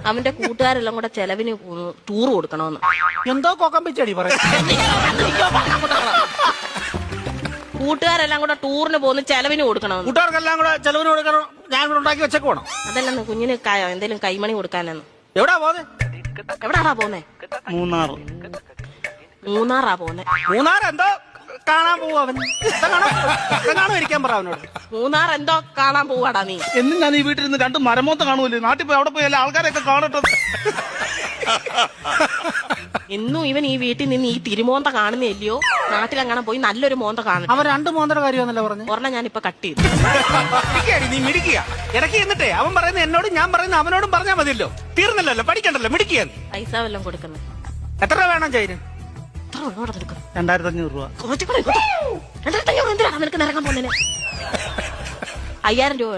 അവന്റെ കൂട്ടുകാരെല്ലാം കൂടെ ചെലവിന് ടൂർ കൊടുക്കണമെന്ന്. എന്തോ കൊക്കമ്പിച്ചടി പറയാ. കൂട്ടുകാരെല്ലാം കൂടെ ടൂറിന് പോകുന്ന ചെലവിന് കൊടുക്കണമെന്ന്. കൂട്ടുകാർക്കെല്ലാം കൂടെ ചെലവിന് കൊടുക്കണം. ഞാൻ ഇവിടെ ഉണ്ടാക്കി വെച്ചേക്ക് വേണം. അതല്ലെന്ന് കുഞ്ഞിന് എന്തേലും കൈമണി കൊടുക്കാനെന്ന്. എവിടാ പോന്നെ? എവിടാടാ പോന്നെ? മൂന്നാറാ പോന്നെ. മൂന്നാർ എന്തോ കാണാൻ പോവാ അവൻ. കാണാൻ ഇരിക്കാൻ പറ അവനോട്. മൂന്നാർ എന്തോ കാണാൻ പോവാടാ നീ. എന്നും ഞാൻ ഈ വീട്ടിൽ നിന്ന് 2 മരമോത്ത കാണുമല്ലോ. നാട്ടിൽ പോയി അവിടെ പോയി എല്ലാ ആൾക്കാരെയൊക്കെ കാണട്ടെ. എന്നും ഇവൻ ഈ വീട്ടിൽ നിന്ന് ഈ തിരുമോന്ത കാണുന്നില്ലയോ? നാട്ടിലെങ്ങനെ പോയി നല്ലൊരു മോന്ത കാണും. അവൻ 2 മോന്തര കാര്യമാണല്ലോ പറഞ്ഞു. ഒരെണ്ണം ഞാൻ ഇപ്പൊ കട്ട് ചെയ്തു. നീ മിടിക്കുക ഇടയ്ക്ക് എന്നിട്ടേ അവൻ പറയുന്ന എന്നോടും ഞാൻ പറയുന്ന അവനോടും പറഞ്ഞാൽ മതിയല്ലോ. തീർന്നല്ലോ, പഠിക്കണ്ടല്ലോ, മിടിക്കുക. പൈസ വല്ലതും കൊടുക്കുന്നത് എത്ര രൂപ വേണം ചെയ്ന്? 2500 രൂപ. 2500 എന്തിനാണ് നിനക്ക് നിറങ്ങാൻ പോകുന്നതിന്? 5000 രൂപ.